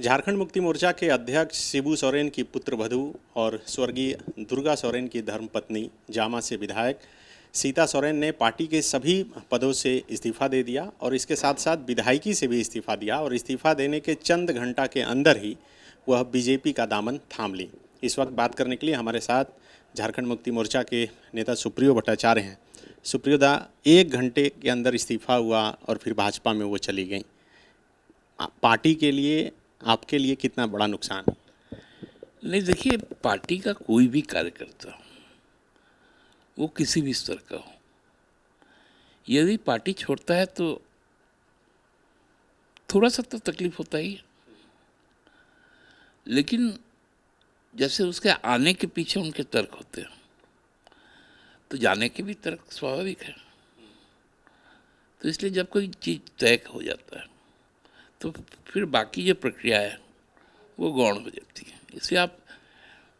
झारखंड मुक्ति मोर्चा के अध्यक्ष शिबू सोरेन की पुत्रवधू और स्वर्गीय दुर्गा सोरेन की धर्मपत्नी जामा से विधायक सीता सोरेन ने पार्टी के सभी पदों से इस्तीफा दे दिया और इसके साथ साथ विधायकी से भी इस्तीफा दिया और इस्तीफा देने के चंद घंटा के अंदर ही वह बीजेपी का दामन थाम ली। इस वक्त बात करने के लिए हमारे साथ झारखंड मुक्ति मोर्चा के नेता सुप्रियो भट्टाचार्य हैं। सुप्रियो दा, 1 घंटे के अंदर इस्तीफा हुआ और फिर भाजपा में वो चली गई। पार्टी के लिए, आपके लिए कितना बड़ा नुकसान है? नहीं, देखिए, पार्टी का कोई भी कार्यकर्ता वो किसी भी स्तर का हो, यदि पार्टी छोड़ता है तो थोड़ा सा तो तकलीफ होता ही है, लेकिन जैसे उसके आने के पीछे उनके तर्क होते हैं, तो जाने के भी तर्क स्वाभाविक है। तो इसलिए जब कोई चीज़ तय हो जाता है तो फिर बाकी जो प्रक्रिया है वो गौण हो जाती है। इसलिए आप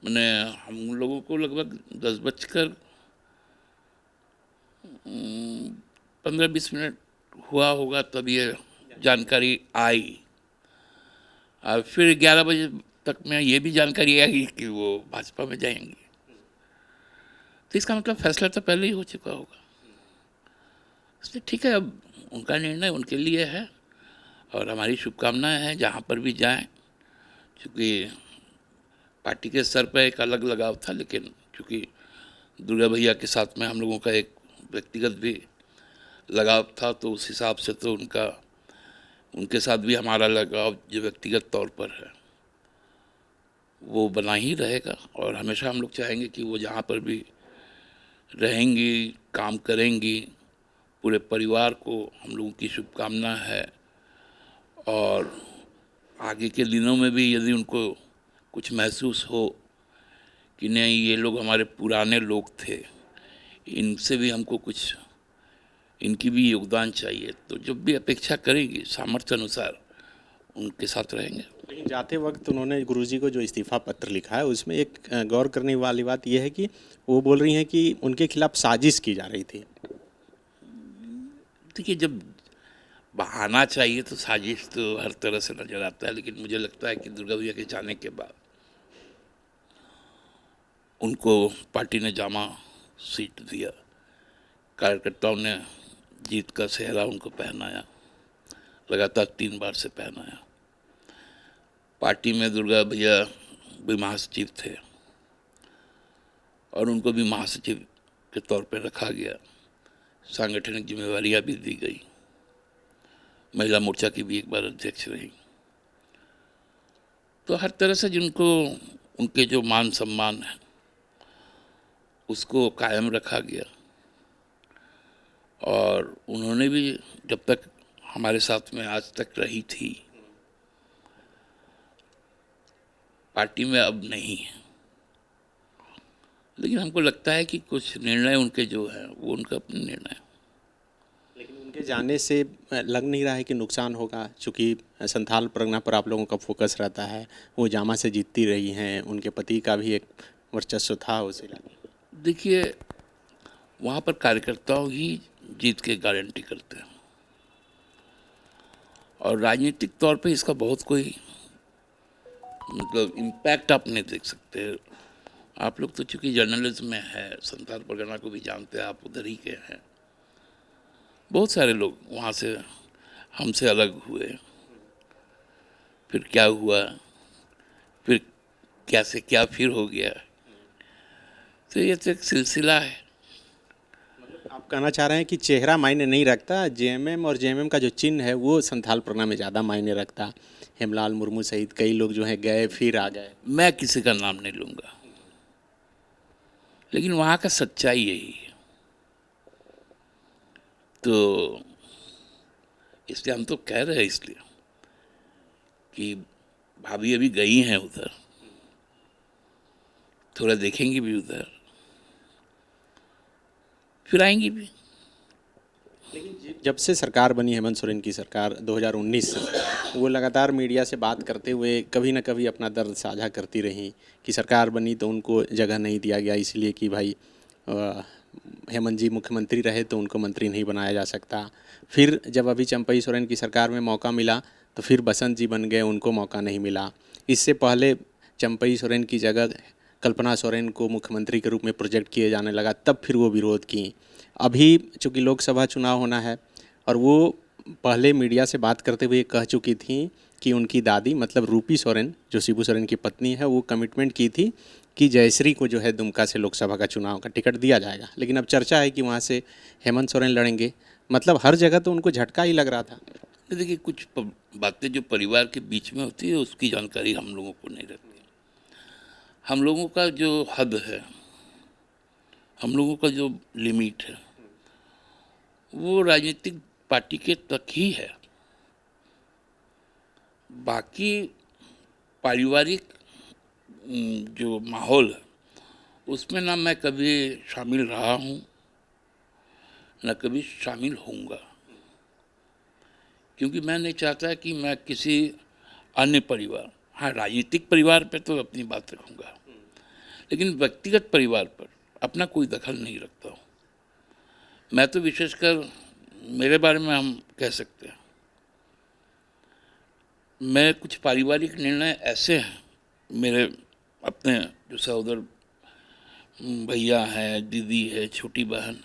मैंने हम लोगों को लगभग 10:15-20 हुआ होगा तब ये जानकारी आई। और फिर 11 बजे तक में ये भी जानकारी आई कि वो भाजपा में जाएंगे। तो इसका मतलब फैसला तो पहले ही हो चुका होगा। इसलिए ठीक है, अब उनका निर्णय उनके लिए है और हमारी शुभकामनाएं हैं जहाँ पर भी जाएं। क्योंकि पार्टी के स्तर पर एक अलग लगाव था, लेकिन क्योंकि दुर्गा भैया के साथ में हम लोगों का एक व्यक्तिगत भी लगाव था, तो उस हिसाब से तो उनके साथ भी हमारा लगाव जो व्यक्तिगत तौर पर है वो बना ही रहेगा। और हमेशा हम लोग चाहेंगे कि वो जहाँ पर भी रहेंगी, काम करेंगी, पूरे परिवार को हम लोगों की शुभकामना है। और आगे के दिनों में भी यदि उनको कुछ महसूस हो कि नहीं, ये लोग हमारे पुराने लोग थे, इनसे भी हमको कुछ, इनकी भी योगदान चाहिए, तो जब भी अपेक्षा करेंगी सामर्थ्य अनुसार उनके साथ रहेंगे। लेकिन जाते वक्त उन्होंने गुरुजी को जो इस्तीफा पत्र लिखा है उसमें एक गौर करने वाली बात यह है कि वो बोल रही हैं कि उनके खिलाफ साजिश की जा रही थी। देखिए, जब बहाना चाहिए तो साजिश तो हर तरह से नजर आता है, लेकिन मुझे लगता है कि दुर्गा भैया के जाने के बाद उनको पार्टी ने जामा सीट दिया, कार्यकर्ताओं ने जीत का सेहरा उनको पहनाया, लगातार 3 बार से पहनाया। पार्टी में दुर्गा भैया भी महासचिव थे और उनको भी महासचिव के तौर पर रखा गया। सांगठनिक जिम्मेवारियां भी दी गई। महिला मोर्चा की भी एक बार अध्यक्ष रही। तो हर तरह से जिनको उनके जो मान सम्मान है उसको कायम रखा गया। और उन्होंने भी जब तक हमारे साथ में आज तक रही थी, पार्टी में अब नहीं है, लेकिन हमको लगता है कि कुछ निर्णय उनके जो है वो उनका अपने निर्णय है। लेकिन उनके जाने से लग नहीं रहा है कि नुकसान होगा, चूँकि संथाल परगना पर आप लोगों का फोकस रहता है। वो जामा से जीतती रही हैं, उनके पति का भी एक वर्चस्व था उस इलाके में। देखिए, वहाँ पर कार्यकर्ताओं ही जीत के गारंटी करते हैं और राजनीतिक तौर पे इसका बहुत कोई मतलब इम्पैक्ट आप नहीं देख सकते। आप लोग तो चूँकि जर्नलिज्म में है, संथाल परगना को भी जानते हैं, आप उधर ही के हैं। बहुत सारे लोग वहाँ से हमसे अलग हुए, फिर क्या हुआ, फिर कैसे क्या फिर हो गया। तो ये तो एक सिलसिला है। आप कहना चाह रहे हैं कि चेहरा मायने नहीं रखता, जेएमएम और जेएमएम का जो चिन्ह है वो संथाल परगना में ज़्यादा मायने रखता। हेमलाल मुर्मू सहित कई लोग जो हैं गए फिर आ गए। मैं किसी का नाम नहीं लूँगा, लेकिन वहाँ का सच्चाई यही है। तो इसलिए हम तो कह रहे हैं, इसलिए कि भाभी अभी गई हैं उधर, थोड़ा देखेंगी भी उधर, फिर आएंगी भी। लेकिन जब से सरकार बनी हेमंत सोरेन की सरकार 2019 से, वो लगातार मीडिया से बात करते हुए कभी ना कभी अपना दर्द साझा करती रही कि सरकार बनी तो उनको जगह नहीं दिया गया, इसलिए कि भाई हेमंत जी मुख्यमंत्री रहे तो उनको मंत्री नहीं बनाया जा सकता। फिर जब अभी चंपई सोरेन की सरकार में मौका मिला तो तो फिर बसंत जी बन गए, उनको मौका नहीं मिला। इससे पहले चंपई सोरेन की जगह कल्पना सोरेन को मुख्यमंत्री के रूप में प्रोजेक्ट किए जाने लगा, तब फिर वो विरोध की। अभी चूँकि लोकसभा चुनाव होना है और वो पहले मीडिया से बात करते हुए कह चुकी थी कि उनकी दादी मतलब रूपी सोरेन, जो शिबू सोरेन की पत्नी है, वो कमिटमेंट की थी कि जयश्री को जो है दुमका से लोकसभा का चुनाव का टिकट दिया जाएगा। लेकिन अब चर्चा है कि वहाँ से हेमंत सोरेन लड़ेंगे। मतलब हर जगह तो उनको झटका ही लग रहा था। देखिए, कुछ बातें जो परिवार के बीच में होती है उसकी जानकारी हम लोगों को नहीं रहती। हम लोगों का जो हद है, हम लोगों का जो लिमिट है, वो राजनीतिक पार्टी के तक ही है। बाकी पारिवारिक जो माहौल है उसमें ना मैं कभी शामिल रहा हूँ, न कभी शामिल होऊंगा, क्योंकि मैं नहीं चाहता कि मैं किसी अन्य परिवार, हाँ राजनीतिक परिवार पे तो अपनी बात रखूँगा, लेकिन व्यक्तिगत परिवार पर अपना कोई दखल नहीं रखता हूँ। मैं तो विशेषकर मेरे बारे में हम कह सकते हैं, मैं कुछ पारिवारिक निर्णय ऐसे हैं, मेरे अपने जो सहोदर भैया हैं, दीदी है, छोटी बहन,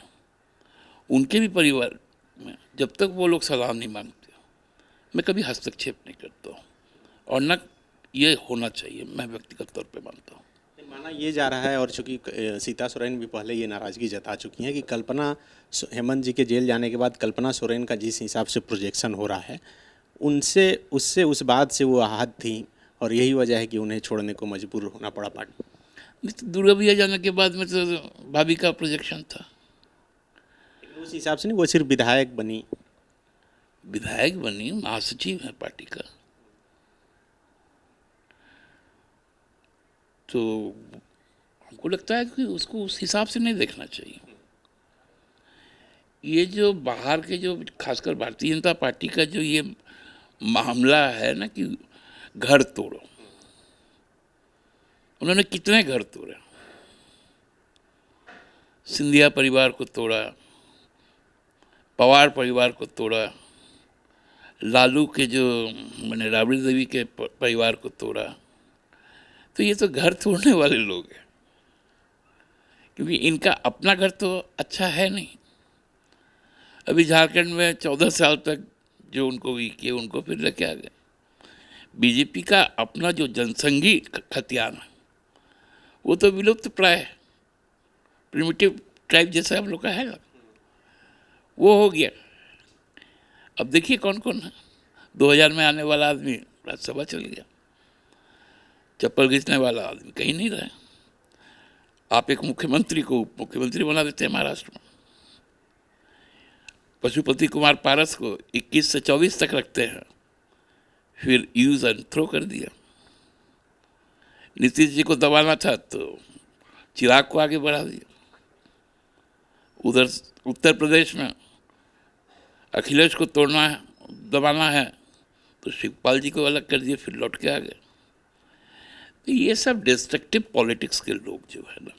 उनके भी परिवार में जब तक वो लोग सलाह नहीं मांगते मैं कभी हस्तक्षेप नहीं करता हूँ, और न ये होना चाहिए, मैं व्यक्तिगत तौर पे मानता हूँ। माना ये जा रहा है, और चूंकि सीता सोरेन भी पहले ये नाराज़गी जता चुकी हैं कि कल्पना हेमंत जी के जेल जाने के बाद कल्पना सोरेन का जिस हिसाब से प्रोजेक्शन हो रहा है, उससे उस बात से वो आहत थी, और यही वजह है कि उन्हें छोड़ने को मजबूर होना पड़ा पार्टी। नहीं तो दुर्गा भैया जाने के बाद में तो भाभी का प्रोजेक्शन था। उस हिसाब से नहीं, वो सिर्फ विधायक बनी, महासचिव है पार्टी का, तो हमको लगता है कि उसको उस हिसाब से नहीं देखना चाहिए। ये जो बाहर के जो खासकर भारतीय जनता पार्टी का जो ये मामला है ना कि घर तोड़ो, उन्होंने कितने घर तोड़े, सिंधिया परिवार को तोड़ा, पवार परिवार को तोड़ा, लालू के जो मैंने राबड़ी देवी के परिवार को तोड़ा। तो ये तो घर तोड़ने वाले लोग हैं, क्योंकि इनका अपना घर तो अच्छा है नहीं। अभी झारखंड में 14 साल तक जो उनको भी किए उनको फिर लेके आ गए। बीजेपी का अपना जो जनसंघी खतियान है वो तो विलुप्त प्राय है, प्रिमिटिव ट्राइब जैसा हम लोग का है ना, वो हो गया। अब देखिए कौन कौन है। 2000 में आने वाला आदमी राज्यसभा चल गया, चप्पल घिसने वाला आदमी कहीं नहीं रहे। आप एक मुख्यमंत्री को उप मुख्यमंत्री बना देते हैं महाराष्ट्र में, पशुपति कुमार पारस को 21 से 24 तक रखते हैं, फिर यूज एंड थ्रो कर दिया। नीतीश जी को दबाना था तो चिराग को आगे बढ़ा दिया। उधर उत्तर प्रदेश में अखिलेश को तोड़ना है, दबाना है, तो शिवपाल जी को अलग कर दिया, फिर लौट के आ गए। तो ये सब डिस्ट्रक्टिव पॉलिटिक्स के लोग जो है ना,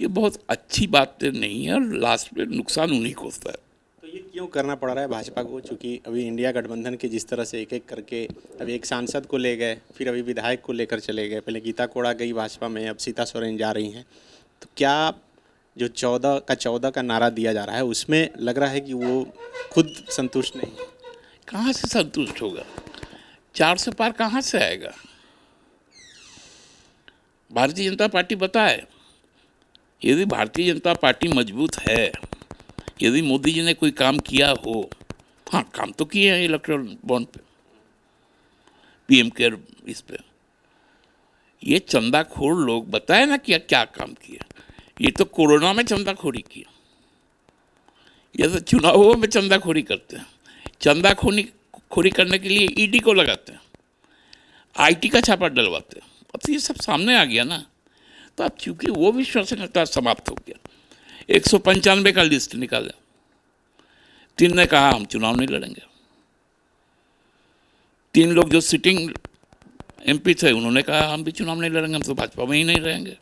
ये बहुत अच्छी बातें नहीं है, और लास्ट में नुकसान उन्हीं को होता है। तो ये क्यों करना पड़ रहा है भाजपा को? चूँकि अभी इंडिया गठबंधन के जिस तरह से एक एक करके अभी एक सांसद को ले गए, फिर अभी विधायक को लेकर चले गए, पहले गीता कोड़ा गई भाजपा में, अब सीता सोरेन जा रही हैं, तो क्या जो 14 का नारा दिया जा रहा है उसमें लग रहा है कि वो खुद संतुष्ट नहीं? कहाँ से संतुष्ट होगा? 400 पार कहाँ से आएगा? भारतीय जनता पार्टी बताए, यदि भारतीय जनता पार्टी मजबूत है, यदि मोदी जी ने कोई काम किया हो, हाँ काम तो किए हैं इलेक्ट्रल बॉन्ड पे, पीएम केयर इस पे, ये चंदाखोर लोग बताए ना क्या क्या काम किया। ये तो कोरोना में चंदाखोरी किया, ये तो चुनावों में चंदाखोरी करते हैं। चंदाखोरी करने के लिए ईडी को लगाते हैं, आईटी का छापा डलवाते हैं। अब तो ये सब सामने आ गया ना, तो अब चूंकि वो विश्वसनीयता समाप्त हो गया, 195 का लिस्ट निकाला, 3 ने कहा हम चुनाव नहीं लड़ेंगे। 3 लोग जो सिटिंग एमपी थे उन्होंने कहा हम भी चुनाव नहीं लड़ेंगे, हम तो भाजपा में ही नहीं रहेंगे।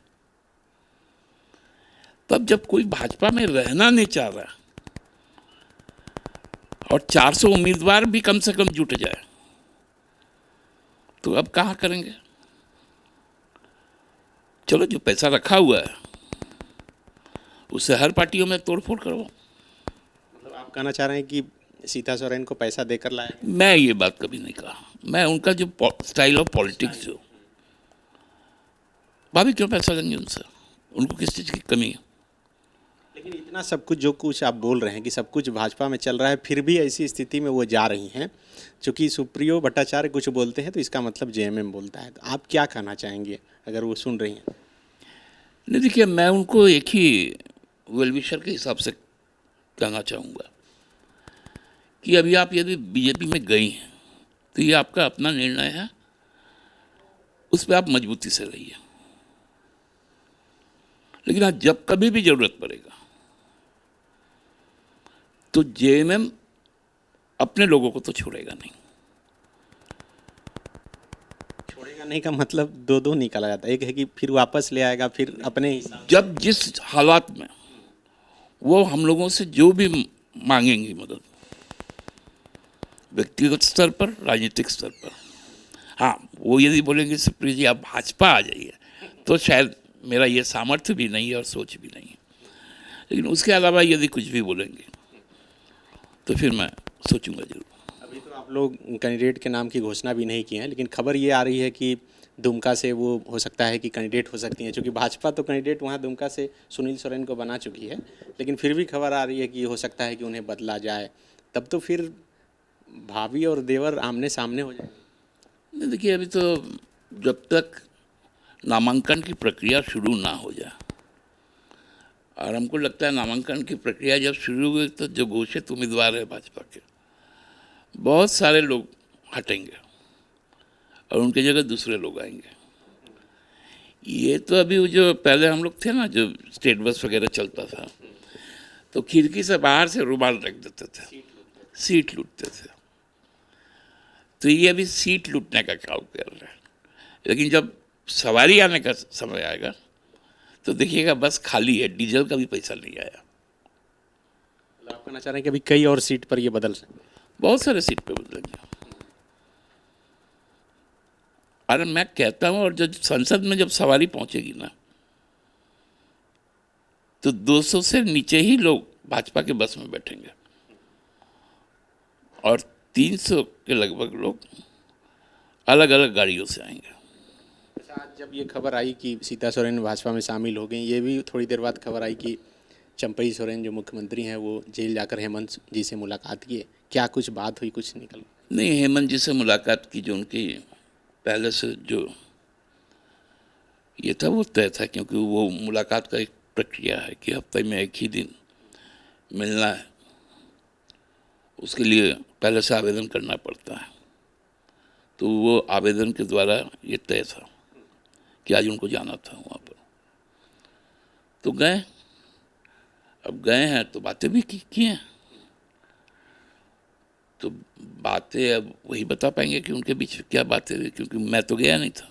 तब जब कोई भाजपा में रहना नहीं चाह रहा और 400 उम्मीदवार भी कम से कम जुट जाए तो अब कहाँ करेंगे। चलो जो पैसा रखा हुआ है उससे हर पार्टियों में तोड़फोड़ करो। मतलब आप कहना चाह रहे हैं कि सीता सोरेन को पैसा देकर लाए? मैं ये बात कभी नहीं कहा। मैं उनका जो स्टाइल ऑफ पॉलिटिक्स जो, भाभी क्यों पैसा लेंगे उनसे, उनको किस चीज़ की कमी है। लेकिन इतना सब कुछ जो कुछ आप बोल रहे हैं कि सब कुछ भाजपा में चल रहा है, फिर भी ऐसी स्थिति में वो जा रही हैं। चूंकि सुप्रियो भट्टाचार्य कुछ बोलते हैं तो इसका मतलब जेएमएम बोलता है, तो आप क्या कहना चाहेंगे अगर वो सुन रही हैं? नहीं देखिए, मैं उनको एक ही वेल विशर के हिसाब से कहना चाहूँगा कि अभी आप यदि बीजेपी में गई हैं तो ये आपका अपना निर्णय है, उस पर आप मजबूती से रहिए। लेकिन हाँ, जब कभी भी जरूरत पड़ेगा तो जेएमएम अपने लोगों को तो छोड़ेगा नहीं। छोड़ेगा नहीं का मतलब दो दो निकाला जाता है, एक है कि फिर वापस ले आएगा, फिर अपने हिसाब। जब जिस हालात में वो हम लोगों से जो भी मांगेंगी मदद, व्यक्तिगत स्तर पर, राजनीतिक स्तर पर, हाँ वो यदि बोलेंगे सुप्रिया जी आप भाजपा आ जाइए तो शायद मेरा ये सामर्थ्य भी नहीं है और सोच भी नहीं है। लेकिन उसके अलावा यदि कुछ भी बोलेंगे तो फिर मैं सोचूंगा जरूर। अभी तो आप लोग कैंडिडेट के नाम की घोषणा भी नहीं की हैं, लेकिन खबर ये आ रही है कि दुमका से वो हो सकता है कि कैंडिडेट हो सकती हैं, क्योंकि भाजपा तो कैंडिडेट वहाँ दुमका से सुनील सोरेन को बना चुकी है। लेकिन फिर भी खबर आ रही है कि हो सकता है कि उन्हें बदला जाए, तब तो फिर भाभी और देवर आमने सामने हो जाएंगे। नहीं देखिए, अभी तो जब तक नामांकन की प्रक्रिया शुरू ना हो जाए, और हमको लगता है नामांकन की प्रक्रिया जब शुरू हुई तो जो घोषित उम्मीदवार है भाजपा के, बहुत सारे लोग हटेंगे और उनकी जगह दूसरे लोग आएंगे। ये तो अभी वो जो पहले हम लोग थे ना, जो स्टेट बस वगैरह चलता था तो खिड़की से बाहर से रुमाल रख देते थे, सीट लूटते थे। तो ये अभी सीट लूटने का काम कर रहे हैं। लेकिन जब सवारी आने का समय आएगा तो देखिएगा बस खाली है, डीजल का भी पैसा नहीं आया। मतलब आप कहना चाह रहे हैं कि अभी कई और सीट पर ये बदल सकते हैं? बहुत सारे सीट पे बदलेंगे। अरे मैं कहता हूँ, और जब संसद में जब सवारी पहुंचेगी ना तो 200 से नीचे ही लोग भाजपा के बस में बैठेंगे और 300 के लगभग लोग अलग अलग गाड़ियों से आएंगे। अच्छा, आज जब ये खबर आई कि सीता सोरेन भाजपा में शामिल हो गई, ये भी थोड़ी देर बाद खबर आई कि चंपई सोरेन जो मुख्यमंत्री हैं वो जेल जाकर हेमंत जी से मुलाकात किए। क्या कुछ बात हुई, कुछ निकल? नहीं, हेमंत जी से मुलाकात की जो उनकी पहले से जो ये था वो तय था, क्योंकि वो मुलाकात का एक प्रक्रिया है कि हफ्ते में एक ही दिन मिलना है, उसके लिए पहले से आवेदन करना पड़ता है। तो वो आवेदन के द्वारा ये तय था कि आज उनको जाना था वहाँ पर, तो गए। अब गए हैं तो बातें भी की हैं, तो बातें अब वही बता पाएंगे कि उनके बीच क्या बातें हुई, क्योंकि मैं तो गया नहीं था,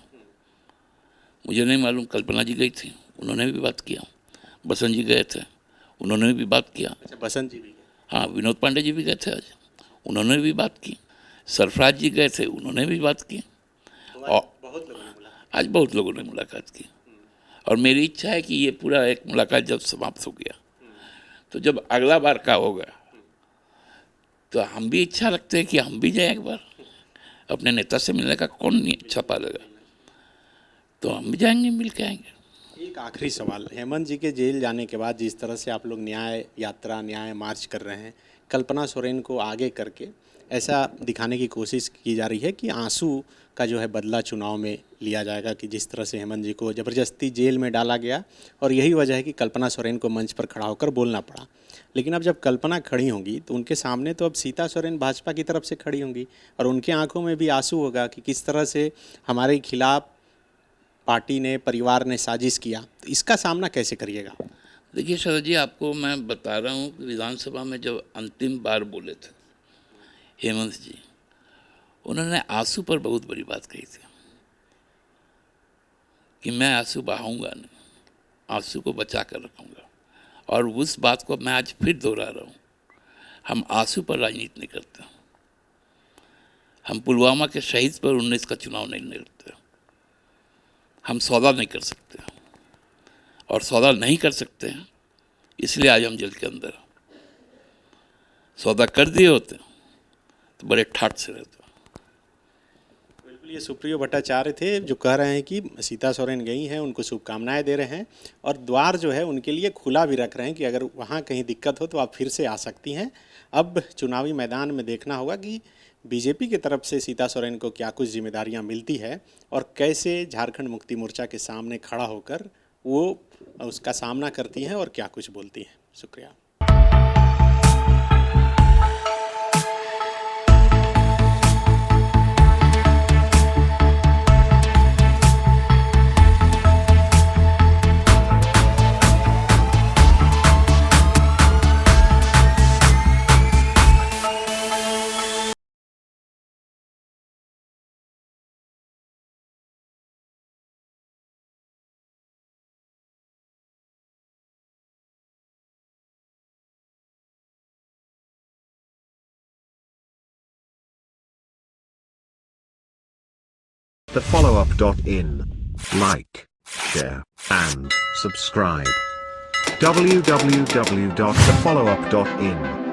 मुझे नहीं मालूम। कल्पना जी गई थी, उन्होंने भी बात किया। बसंत जी गए थे, उन्होंने भी बात किया। अच्छा, बसंत जी भी गए? हाँ, विनोद पांडे जी भी गए थे आज, उन्होंने भी बात की। सरफराज जी गए थे, उन्होंने भी बात की। तो और बहुत लोगों ने बोला। आज बहुत लोगों ने मुलाकात की। और मेरी इच्छा है कि ये पूरा एक मुलाकात जब समाप्त हो गया तो जब अगला बार का होगा तो हम भी इच्छा रखते हैं कि हम भी जाएं एक बार। अपने नेता से मिलने का कौन नहीं इच्छा पालेगा, तो हम भी जाएंगे, मिल के आएंगे। एक आखिरी सवाल, हेमंत जी के जेल जाने के बाद जिस तरह से आप लोग न्याय यात्रा, न्याय मार्च कर रहे हैं, कल्पना सोरेन को आगे करके ऐसा दिखाने की कोशिश की जा रही है कि आंसू का जो है बदला चुनाव में लिया जाएगा, कि जिस तरह से हेमंत जी को ज़बरदस्ती जेल में डाला गया और यही वजह है कि कल्पना सोरेन को मंच पर खड़ा होकर बोलना पड़ा। लेकिन अब जब कल्पना खड़ी होंगी तो उनके सामने तो अब सीता सोरेन भाजपा की तरफ से खड़ी होंगी और उनकी आंखों में भी आंसू होगा कि किस तरह से हमारे खिलाफ पार्टी ने, परिवार ने साजिश किया। तो इसका सामना कैसे करिएगा? देखिए शरद जी, आपको मैं बता रहा हूँ कि विधानसभा में जब अंतिम बार बोले थे हेमंत जी, उन्होंने आंसू पर बहुत बड़ी बात कही थी कि मैं आंसू बहाऊंगा नहीं, आंसू को बचा कर रखूंगा। और उस बात को मैं आज फिर दोहरा रहा हूँ, हम आंसू पर राजनीति नहीं करते। हम पुलवामा के शहीद पर 19 का चुनाव नहीं लड़ते। हम सौदा नहीं कर सकते, और सौदा नहीं कर सकते हैं इसलिए आज हम जेल के अंदर। सौदा कर दिए होते तो बड़े ठाट से रहते। बिल्कुल, ये सुप्रियो भट्टाचार्य थे जो कह रहे हैं कि सीता सोरेन गई हैं, उनको शुभकामनाएं दे रहे हैं और द्वार जो है उनके लिए खुला भी रख रहे हैं कि अगर वहाँ कहीं दिक्कत हो तो आप फिर से आ सकती हैं। अब चुनावी मैदान में देखना होगा कि बीजेपी की तरफ से सीता सोरेन को क्या कुछ जिम्मेदारियां मिलती है और कैसे झारखंड मुक्ति मोर्चा के सामने खड़ा होकर वो उसका सामना करती हैं और क्या कुछ बोलती हैं। शुक्रिया। thefollowup.in. Like, share, and subscribe. www.thefollowup.in